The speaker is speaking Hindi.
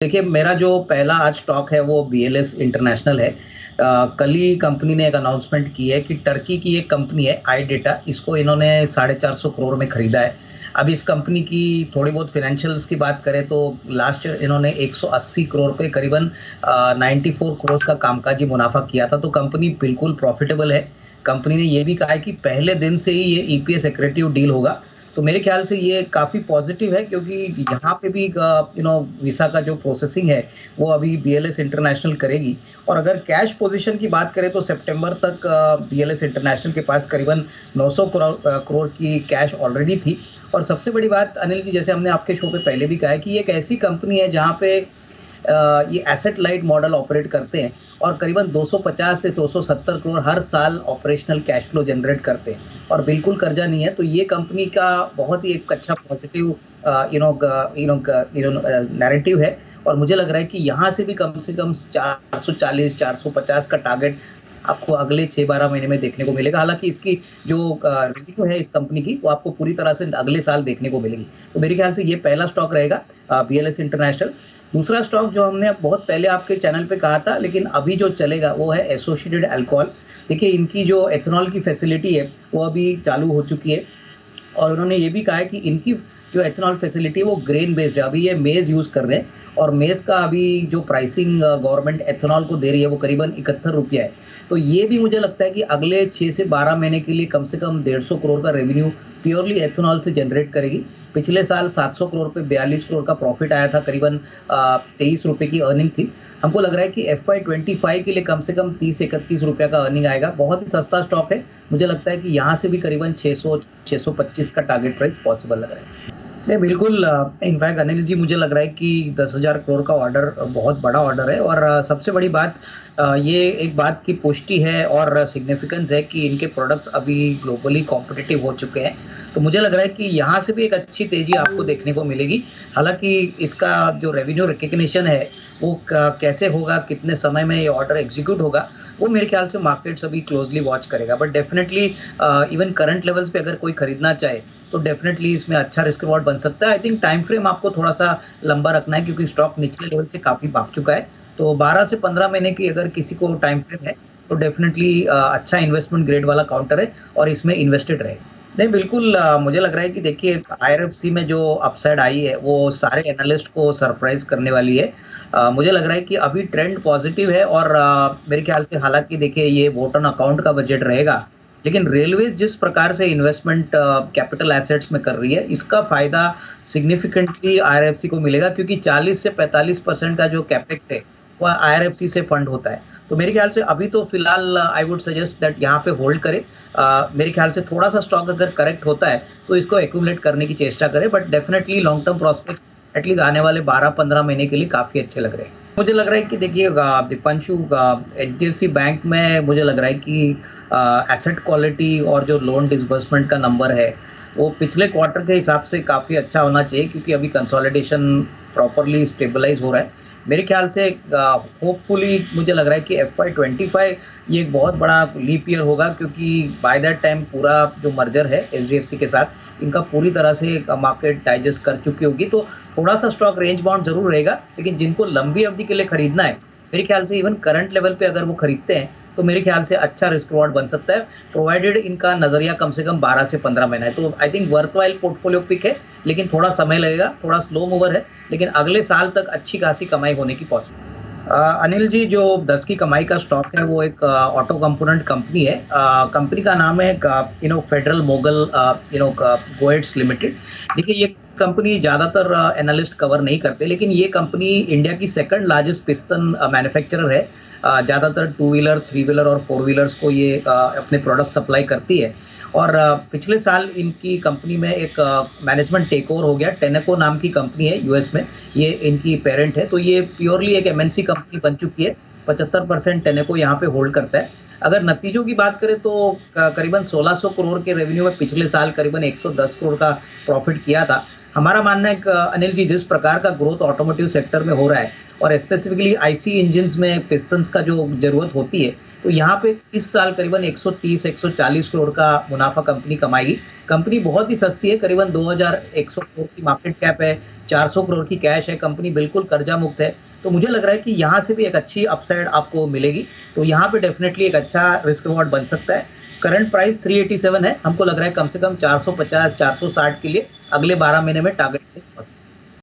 देखिए, मेरा जो पहला आज स्टॉक है वो बीएलएस इंटरनेशनल है। कल ही कंपनी ने एक अनाउंसमेंट की है कि टर्की की एक कंपनी है आई डेटा, इसको इन्होंने 450 करोड़ में खरीदा है। अब इस कंपनी की थोड़ी बहुत फाइनेंशियल्स की बात करें तो लास्ट ईयर इन्होंने 180 करोड़ पे करीबन 94 करोड़ का कामकाजी मुनाफा किया था, तो कंपनी बिल्कुल प्रॉफिटेबल है। कंपनी ने ये भी कहा है कि पहले दिन से ही ये ईपीएस एक्रेटिव डील होगा। तो मेरे ख्याल से ये काफ़ी पॉजिटिव है, क्योंकि यहाँ पे भी वीसा का जो प्रोसेसिंग है वो अभी बीएलएस इंटरनेशनल करेगी। और अगर कैश पोजीशन की बात करें तो सितंबर तक बीएलएस इंटरनेशनल के पास करीबन 900 करोड़ की कैश ऑलरेडी थी। और सबसे बड़ी बात अनिल जी, जैसे हमने आपके शो पे पहले भी कहा है कि ये एक ऐसी कंपनी है जहाँ पे ये एसेट लाइट मॉडल ऑपरेट करते हैं और करीबन 250 से 270 करोड़ हर साल ऑपरेशनल कैश फ्लो जनरेट करते हैं और बिल्कुल कर्जा नहीं है। तो ये कंपनी का बहुत ही एक अच्छा पॉजिटिव नैरेटिव है। और मुझे लग रहा है कि यहाँ से कम 440 450 का टारगेट आपको अगले 6-12 महीने में देखने को मिलेगा। हालांकि इसकी जो रिव्यू है इस कंपनी की वो आपको पूरी तरह से अगले साल देखने को मिलेगी। तो मेरे ख्याल से ये पहला स्टॉक रहेगा बीएलएस इंटरनेशनल। दूसरा स्टॉक जो हमने बहुत पहले आपके चैनल पे कहा था लेकिन अभी जो चलेगा वो है एसोसिएटेड अल्कोहल। देखिए, इनकी जो एथेनॉल की फैसिलिटी है वो अभी चालू हो चुकी है और उन्होंने ये भी कहा है कि इनकी जो एथेनॉल फैसिलिटी है वो ग्रेन बेस्ड है। अभी ये मेज़ यूज़ कर रहे हैं और मेज़ का अभी जो प्राइसिंग गवर्नमेंट एथेनॉल को दे रही है वो करीबन 71 रुपया है। तो ये भी मुझे लगता है कि अगले 6 से 12 महीने के लिए कम से कम 150 करोड़ का रेवेन्यू प्योरली एथेनॉल से जनरेट करेगी। पिछले साल 700 करोड़ पे 42 करोड़ का प्रॉफिट आया था, करीबन 23 रुपए की अर्निंग थी। हमको लग रहा है कि एफवाई 25 के लिए कम से कम 30-31 रुपया का अर्निंग आएगा। बहुत ही सस्ता स्टॉक है। मुझे लगता है कि यहाँ से भी करीबन 600-625 का टारगेट प्राइस पॉसिबल लग रहा है। नहीं, बिल्कुल। इनफैक्ट अनिल जी, मुझे लग रहा है कि 10,000 करोड़ का ऑर्डर बहुत बड़ा ऑर्डर है और सबसे बड़ी बात ये एक बात की पुष्टि है और सिग्निफिकेंस है कि इनके प्रोडक्ट्स अभी ग्लोबली कॉम्पिटिटिव हो चुके हैं। तो मुझे लग रहा है कि यहाँ से भी एक अच्छी तेज़ी आपको देखने को मिलेगी। हालाँकि इसका जो रेवेन्यू रिकग्निशन है वो कैसे होगा, कितने समय में ये ऑर्डर एग्जीक्यूट होगा, वो मेरे ख्याल से मार्केट्स अभी क्लोजली वॉच करेगा। But definitely even current levels पे अगर कोई खरीदना चाहे तो डेफिनेटली इसमें अच्छा रिस्क रिवॉर्ड बन सकता है। आई थिंक टाइम फ्रेम आपको थोड़ा-सा लंबा रखना है, क्योंकि स्टॉक निचले लेवल से काफ़ी भाग चुका है। तो 12 से 15 महीने की अगर किसी को टाइम फ्रेम है तो डेफिनेटली अच्छा इन्वेस्टमेंट ग्रेड वाला काउंटर है और इसमें इन्वेस्टेड रहे। नहीं, बिल्कुल। मुझे लग रहा है कि देखिए, आईआरएफसी में जो अपसाइड आई है वो सारे एनालिस्ट को सरप्राइज़ करने वाली है। मुझे लग रहा है कि अभी ट्रेंड पॉज़िटिव है और मेरे ख्याल से, हालाँकि देखिए ये वोट ऑन अकाउंट का बजट रहेगा, लेकिन रेलवेज़ जिस प्रकार से इन्वेस्टमेंट कैपिटल एसेट्स में कर रही है, इसका फ़ायदा सिग्निफिकेंटली आईआरएफसी को मिलेगा, क्योंकि 40 से 45% का जो कैपेक्स है, वो आईआरएफसी से फंड होता है। तो मेरे ख्याल से अभी तो फिलहाल आई वुड सजेस्ट दैट यहाँ पे होल्ड करें। मेरे ख्याल से थोड़ा-सा स्टॉक अगर करेक्ट होता है, तो इसको एक्यूमुलेट करने की चेष्टा करें, but definitely long term prospects at least आने वाले 12-15 महीने के लिए काफ़ी अच्छे लग रहे हैं। मुझे लग रहा है कि देखिए, दीपांशु, एचडीएफसी बैंक में मुझे लग रहा है कि एसेट क्वालिटी और जो लोन डिसबर्समेंट का नंबर है, वो पिछले क्वार्टर के हिसाब से काफ़ी अच्छा होना चाहिए, क्योंकि अभी कंसोलिडेशन प्रॉपर्ली स्टेबलाइज़ हो रहा है। मेरे ख्याल से होपफुली मुझे लग रहा है कि एफवाई 25 ये एक बहुत बड़ा लीप ईयर होगा, क्योंकि बाय दैट टाइम पूरा जो मर्जर है एचडीएफसी के साथ, इनका पूरी तरह से मार्केट डाइजेस्ट कर चुकी होगी। तो थोड़ा-सा स्टॉक रेंज बाउंड ज़रूर रहेगा, लेकिन जिनको लंबी अवधि के लिए खरीदना है, मेरे ख्याल से इवन करंट लेवल पे अगर वो खरीदते हैं, तो मेरे ख्याल से अच्छा रिस्क रिवॉर्ड बन सकता है, प्रोवाइडेड इनका नज़रिया कम से कम 12 से 15 महीना है। तो आई थिंक वर्थव्हाइल पोर्टफोलियो पिक है, लेकिन थोड़ा समय लगेगा, थोड़ा स्लो मूवर है, लेकिन अगले साल तक अच्छी खासी कमाई होने की अनिल जी, जो 10 की कमाई का स्टॉक है वो एक ऑटो कंपोनेंट कंपनी है। कंपनी का नाम है फेडरल मोगल गोएट्स लिमिटेड। देखिए, ये कंपनी ज़्यादातर एनालिस्ट कवर नहीं करते, लेकिन ये कंपनी इंडिया की सेकंड लार्जेस्ट पिस्टन मैन्युफैक्चरर है। ज़्यादातर टू व्हीलर, थ्री व्हीलर और फोर व्हीलर्स को ये अपने प्रोडक्ट सप्लाई करती है। और पिछले साल इनकी कंपनी में एक मैनेजमेंट टेक ओवर हो गया। टेनेको नाम की कंपनी है यूएस में, ये इनकी पेरेंट है। तो ये प्योरली एक एमएनसी कंपनी बन चुकी है। 75% टेनेको यहाँ पे होल्ड करता है। अगर नतीजों की बात करें तो करीबन 1600 करोड़ के रेवेन्यू में पिछले साल करीबन 110 करोड़ का प्रॉफिट किया था। हमारा मानना है कि अनिल जी, जिस प्रकार का ग्रोथ ऑटोमोटिव सेक्टर में हो रहा है और स्पेसिफिकली आईसी इंजन्स में पिस्टन्स का जो ज़रूरत होती है, तो यहाँ पे इस साल करीबन 130-140 करोड़ का मुनाफा कंपनी कमाएगी। कंपनी बहुत ही सस्ती है, करीबन 2100 करोड़ की मार्केट कैप है, 400 करोड़ की कैश है, कंपनी बिल्कुल कर्जा मुक्त है। तो मुझे लग रहा है कि यहाँ से भी एक अच्छी अपसाइड आपको मिलेगी। तो यहाँ पे डेफिनेटली एक अच्छा रिस्क रिवॉर्ड बन सकता है। करंट प्राइस 387 है, हमको लग रहा है कम से कम 450 460 के लिए अगले 12 महीने में टारगेट।